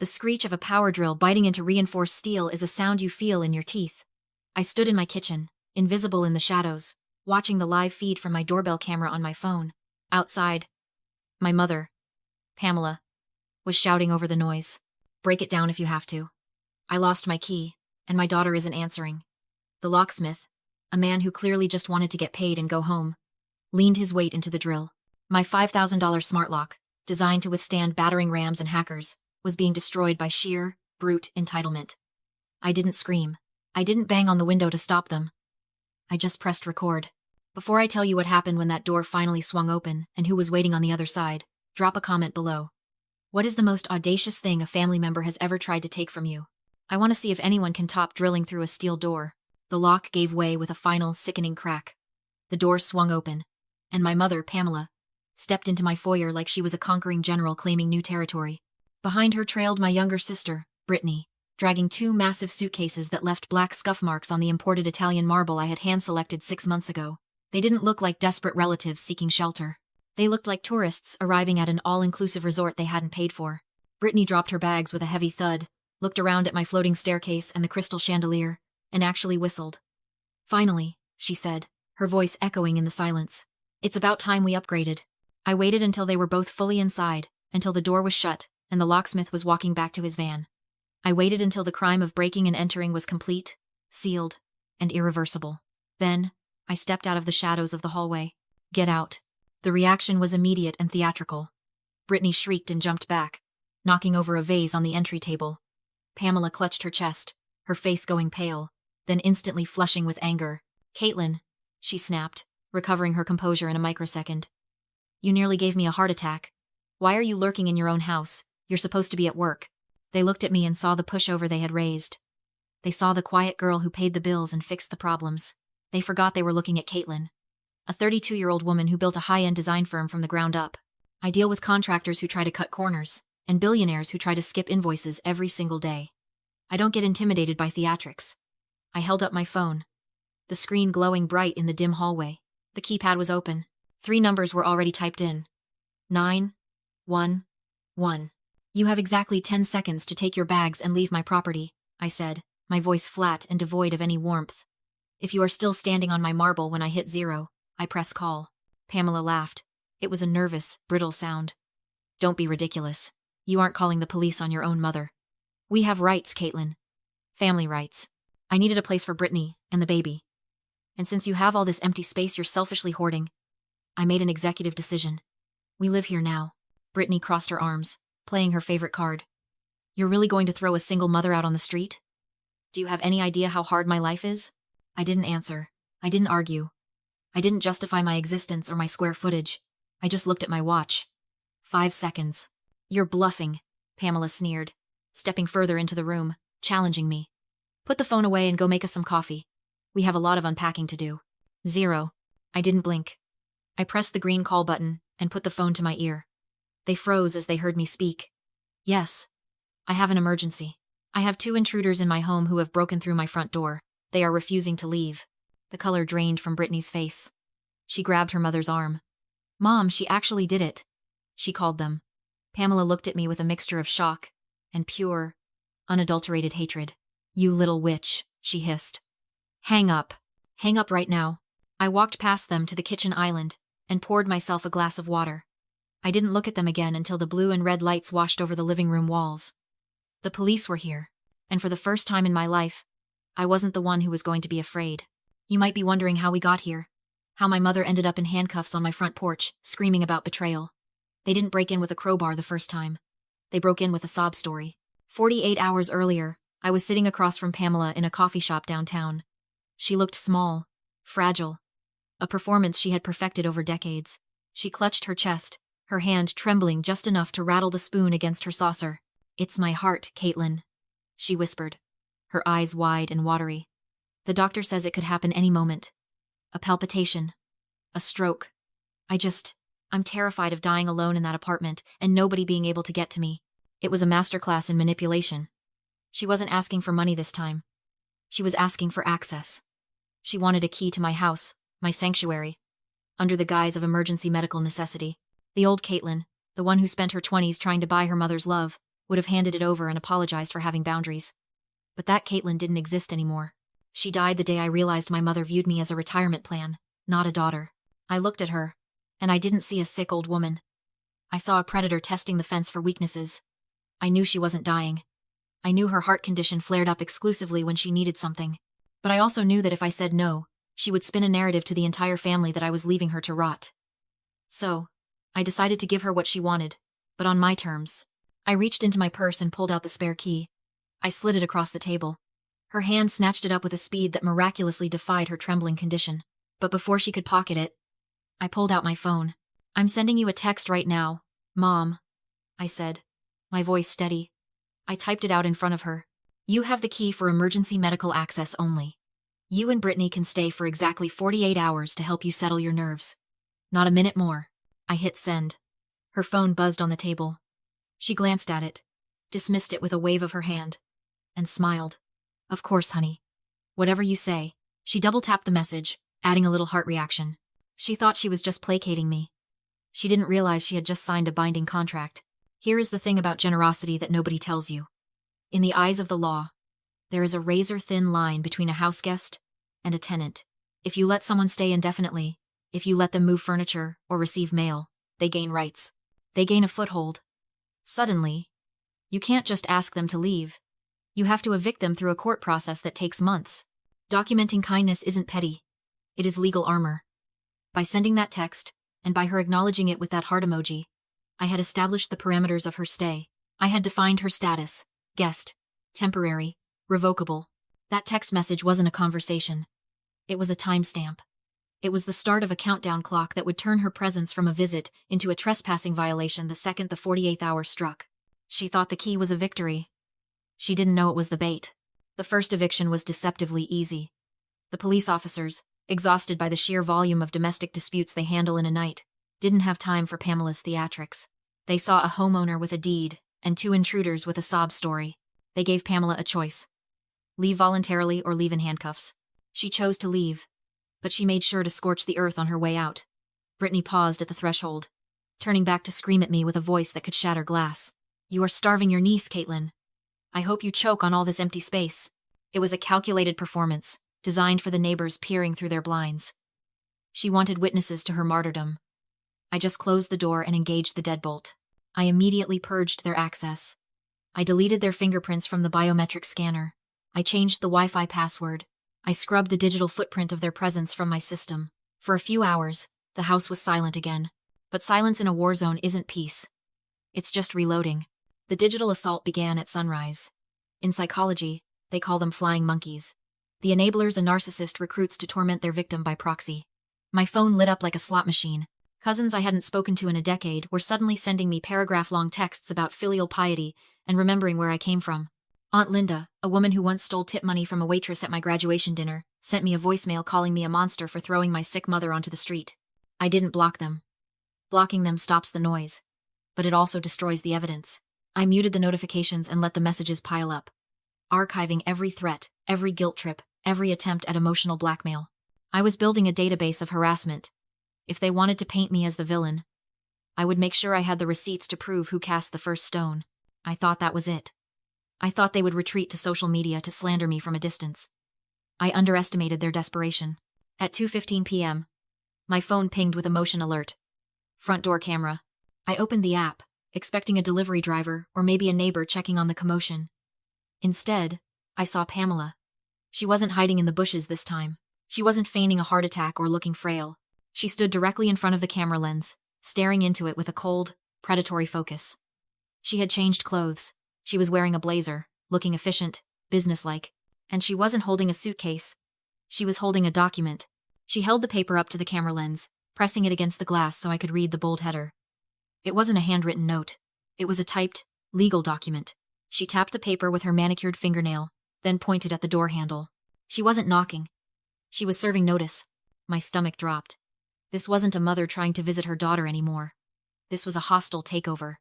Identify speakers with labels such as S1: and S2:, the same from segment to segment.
S1: The screech of a power drill biting into reinforced steel is a sound you feel in your teeth. I stood in my kitchen, invisible in the shadows, watching the live feed from my doorbell camera on my phone. Outside, my mother, Pamela, was shouting over the noise. "Break it down if you have to. I lost my key, and my daughter isn't answering." The locksmith, a man who clearly just wanted to get paid and go home, leaned his weight into the drill. My $5,000 smart lock, designed to withstand battering rams and hackers, was being destroyed by sheer, brute entitlement. I didn't scream. I didn't bang on the window to stop them. I just pressed record. Before I tell you what happened when that door finally swung open and who was waiting on the other side, drop a comment below. What is the most audacious thing a family member has ever tried to take from you? I want to see if anyone can top drilling through a steel door. The lock gave way with a final, sickening crack. The door swung open, and my mother, Pamela, stepped into my foyer like she was a conquering general claiming new territory. Behind her trailed my younger sister, Brittany, dragging two massive suitcases that left black scuff marks on the imported Italian marble I had hand-selected 6 months ago. They didn't look like desperate relatives seeking shelter. They looked like tourists arriving at an all-inclusive resort they hadn't paid for. Brittany dropped her bags with a heavy thud, looked around at my floating staircase and the crystal chandelier, and actually whistled. "Finally," she said, her voice echoing in the silence. "It's about time we upgraded." I waited until they were both fully inside, until the door was shut, and the locksmith was walking back to his van. I waited until the crime of breaking and entering was complete, sealed, and irreversible. Then, I stepped out of the shadows of the hallway. "Get out." The reaction was immediate and theatrical. Brittany shrieked and jumped back, knocking over a vase on the entry table. Pamela clutched her chest, her face going pale, then instantly flushing with anger. "Caitlin," she snapped, recovering her composure in a microsecond. "You nearly gave me a heart attack. Why are you lurking in your own house? You're supposed to be at work." They looked at me and saw the pushover they had raised. They saw the quiet girl who paid the bills and fixed the problems. They forgot they were looking at Caitlin, a 32-year-old woman who built a high-end design firm from the ground up. I deal with contractors who try to cut corners, and billionaires who try to skip invoices every single day. I don't get intimidated by theatrics. I held up my phone, the screen glowing bright in the dim hallway. The keypad was open. 3 numbers were already typed in. 911. "You have exactly 10 seconds to take your bags and leave my property," I said, my voice flat and devoid of any warmth. "If you are still standing on my marble when I hit 0, I press call." Pamela laughed. It was a nervous, brittle sound. "Don't be ridiculous. You aren't calling the police on your own mother." "We have rights, Caitlin. Family rights. I needed a place for Brittany and the baby. And since you have all this empty space you're selfishly hoarding, I made an executive decision. We live here now." Brittany crossed her arms, playing her favorite card. "You're really going to throw a single mother out on the street? Do you have any idea how hard my life is?" I didn't answer. I didn't argue. I didn't justify my existence or my square footage. I just looked at my watch. 5 seconds. "You're bluffing," Pamela sneered, stepping further into the room, challenging me. "Put the phone away and go make us some coffee. We have a lot of unpacking to do." 0. I didn't blink. I pressed the green call button and put the phone to my ear. They froze as they heard me speak. "Yes. I have an emergency. I have 2 intruders in my home who have broken through my front door. They are refusing to leave." The color drained from Brittany's face. She grabbed her mother's arm. "Mom, she actually did it," she called them. Pamela looked at me with a mixture of shock and pure, unadulterated hatred. "You little witch," she hissed. "Hang up. Hang up right now." I walked past them to the kitchen island and poured myself a glass of water. I didn't look at them again until the blue and red lights washed over the living room walls. The police were here, and for the first time in my life, I wasn't the one who was going to be afraid. You might be wondering how we got here, how my mother ended up in handcuffs on my front porch, screaming about betrayal. They didn't break in with a crowbar the first time. They broke in with a sob story. 48 hours earlier, I was sitting across from Pamela in a coffee shop downtown. She looked small, fragile, a performance she had perfected over decades. She clutched her chest, her hand trembling just enough to rattle the spoon against her saucer. "It's my heart, Caitlin," she whispered, her eyes wide and watery. "The doctor says it could happen any moment. A palpitation. A stroke. I'm terrified of dying alone in that apartment and nobody being able to get to me." It was a masterclass in manipulation. She wasn't asking for money this time. She was asking for access. She wanted a key to my house, my sanctuary, under the guise of emergency medical necessity. The old Caitlin, the one who spent her 20s trying to buy her mother's love, would have handed it over and apologized for having boundaries. But that Caitlin didn't exist anymore. She died the day I realized my mother viewed me as a retirement plan, not a daughter. I looked at her, and I didn't see a sick old woman. I saw a predator testing the fence for weaknesses. I knew she wasn't dying. I knew her heart condition flared up exclusively when she needed something. But I also knew that if I said no, she would spin a narrative to the entire family that I was leaving her to rot. So, I decided to give her what she wanted, but on my terms. I reached into my purse and pulled out the spare key. I slid it across the table. Her hand snatched it up with a speed that miraculously defied her trembling condition. But before she could pocket it, I pulled out my phone. "I'm sending you a text right now, Mom," I said, my voice steady. I typed it out in front of her. "You have the key for emergency medical access only. You and Brittany can stay for exactly 48 hours to help you settle your nerves. Not a minute more." I hit send. Her phone buzzed on the table. She glanced at it, dismissed it with a wave of her hand, and smiled. "Of course, honey. Whatever you say." She double-tapped the message, adding a little heart reaction. She thought she was just placating me. She didn't realize she had just signed a binding contract. Here is the thing about generosity that nobody tells you. In the eyes of the law, there is a razor-thin line between a houseguest and a tenant. If you let someone stay indefinitely, if you let them move furniture or receive mail, they gain rights. They gain a foothold. Suddenly, you can't just ask them to leave. You have to evict them through a court process that takes months. Documenting kindness isn't petty. It is legal armor. By sending that text, and by her acknowledging it with that heart emoji, I had established the parameters of her stay. I had defined her status: guest, temporary, revocable. That text message wasn't a conversation. It was a timestamp. It was the start of a countdown clock that would turn her presence from a visit into a trespassing violation the second the 48th hour struck. She thought the key was a victory. She didn't know it was the bait. The first eviction was deceptively easy. The police officers, exhausted by the sheer volume of domestic disputes they handle in a night, didn't have time for Pamela's theatrics. They saw a homeowner with a deed and two intruders with a sob story. They gave Pamela a choice: leave voluntarily or leave in handcuffs. She chose to leave, but she made sure to scorch the earth on her way out. Brittany paused at the threshold, turning back to scream at me with a voice that could shatter glass. "You are starving your niece, Caitlin. I hope you choke on all this empty space." It was a calculated performance, designed for the neighbors peering through their blinds. She wanted witnesses to her martyrdom. I just closed the door and engaged the deadbolt. I immediately purged their access. I deleted their fingerprints from the biometric scanner. I changed the Wi-Fi password. I scrubbed the digital footprint of their presence from my system. For a few hours, the house was silent again. But silence in a war zone isn't peace. It's just reloading. The digital assault began at sunrise. In psychology, they call them flying monkeys. The enablers a narcissist recruits to torment their victim by proxy. My phone lit up like a slot machine. Cousins I hadn't spoken to in a decade were suddenly sending me paragraph-long texts about filial piety and remembering where I came from. Aunt Linda, a woman who once stole tip money from a waitress at my graduation dinner, sent me a voicemail calling me a monster for throwing my sick mother onto the street. I didn't block them. Blocking them stops the noise, but it also destroys the evidence. I muted the notifications and let the messages pile up, archiving every threat, every guilt trip, every attempt at emotional blackmail. I was building a database of harassment. If they wanted to paint me as the villain, I would make sure I had the receipts to prove who cast the first stone. I thought that was it. I thought they would retreat to social media to slander me from a distance. I underestimated their desperation. At 2:15 p.m., my phone pinged with a motion alert. Front door camera. I opened the app, expecting a delivery driver or maybe a neighbor checking on the commotion. Instead, I saw Pamela. She wasn't hiding in the bushes this time. She wasn't feigning a heart attack or looking frail. She stood directly in front of the camera lens, staring into it with a cold, predatory focus. She had changed clothes. She was wearing a blazer, looking efficient, businesslike, and she wasn't holding a suitcase. She was holding a document. She held the paper up to the camera lens, pressing it against the glass so I could read the bold header. It wasn't a handwritten note. It was a typed, legal document. She tapped the paper with her manicured fingernail, then pointed at the door handle. She wasn't knocking. She was serving notice. My stomach dropped. This wasn't a mother trying to visit her daughter anymore. This was a hostile takeover.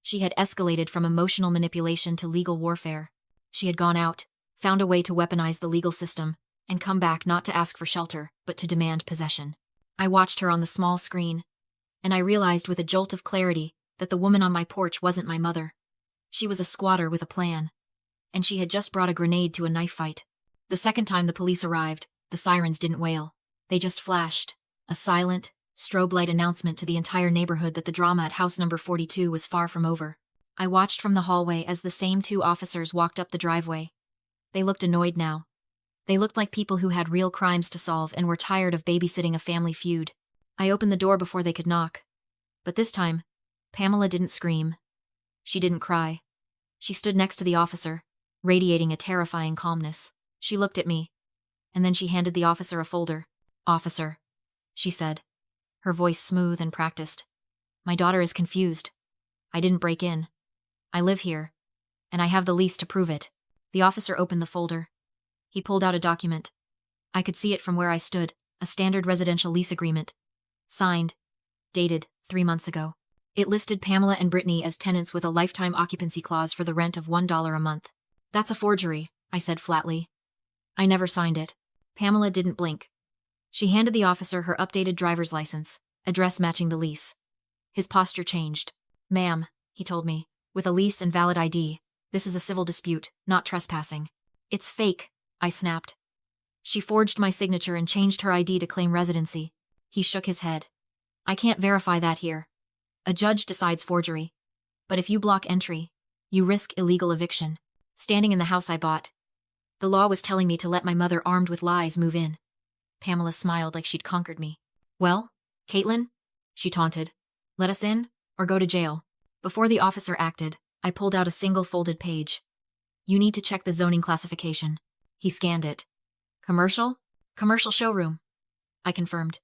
S1: She had escalated from emotional manipulation to legal warfare. She had gone out, found a way to weaponize the legal system, and come back not to ask for shelter, but to demand possession. I watched her on the small screen, and I realized with a jolt of clarity that the woman on my porch wasn't my mother. She was a squatter with a plan. And she had just brought a grenade to a knife fight. The second time the police arrived, the sirens didn't wail. They just flashed. A silent, strobe light announcement to the entire neighborhood that the drama at house number 42 was far from over. I watched from the hallway as the same two officers walked up the driveway. They looked annoyed now. They looked like people who had real crimes to solve and were tired of babysitting a family feud. I opened the door before they could knock. But this time, Pamela didn't scream. She didn't cry. She stood next to the officer, radiating a terrifying calmness. She looked at me, and then she handed the officer a folder. "Officer," she said, her voice smooth and practiced. "My daughter is confused. I didn't break in. I live here, and I have the lease to prove it." The officer opened the folder. He pulled out a document. I could see it from where I stood, a standard residential lease agreement. Signed. Dated 3 months ago. It listed Pamela and Brittany as tenants with a lifetime occupancy clause for the rent of $1 a month. "That's a forgery," I said flatly. "I never signed it." Pamela didn't blink. She handed the officer her updated driver's license, address matching the lease. His posture changed. "Ma'am," he told me, "with a lease and valid ID, this is a civil dispute, not trespassing." "It's fake," I snapped. "She forged my signature and changed her ID to claim residency." He shook his head. "I can't verify that here. A judge decides forgery. But if you block entry, you risk illegal eviction. Standing in the house I bought. The law was telling me to let my mother armed with lies move in." Pamela smiled like she'd conquered me. "Well, Caitlin," she taunted, "let us in, or go to jail." Before the officer acted, I pulled out a single folded page. "You need to check the zoning classification." He scanned it. "Commercial? Commercial showroom," I confirmed.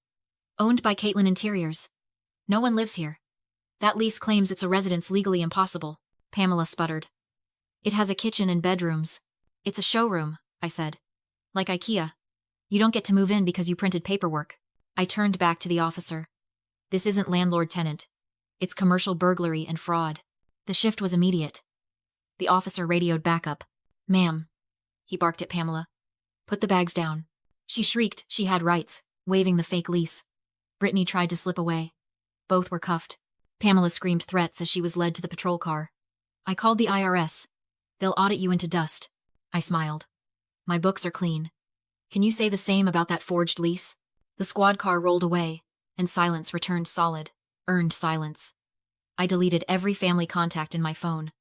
S1: "Owned by Caitlin Interiors. No one lives here. That lease claims it's a residence legally impossible," Pamela sputtered. "It has a kitchen and bedrooms. It's a showroom," I said. "Like IKEA. You don't get to move in because you printed paperwork." I turned back to the officer. "This isn't landlord-tenant. It's commercial burglary and fraud." The shift was immediate. The officer radioed backup. "Ma'am," he barked at Pamela. "Put the bags down." She shrieked she had rights, waving the fake lease. Brittany tried to slip away. Both were cuffed. Pamela screamed threats as she was led to the patrol car. "I called the IRS. They'll audit you into dust." I smiled. "My books are clean. Can you say the same about that forged lease?" The squad car rolled away, and silence returned solid, earned silence. I deleted every family contact in my phone.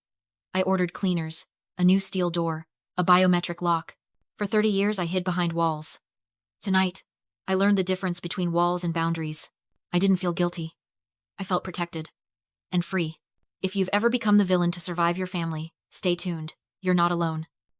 S1: I ordered cleaners, a new steel door, a biometric lock. For 30 years I hid behind walls. Tonight, I learned the difference between walls and boundaries. I didn't feel guilty. I felt protected. And free. If you've ever become the villain to survive your family, stay tuned. You're not alone.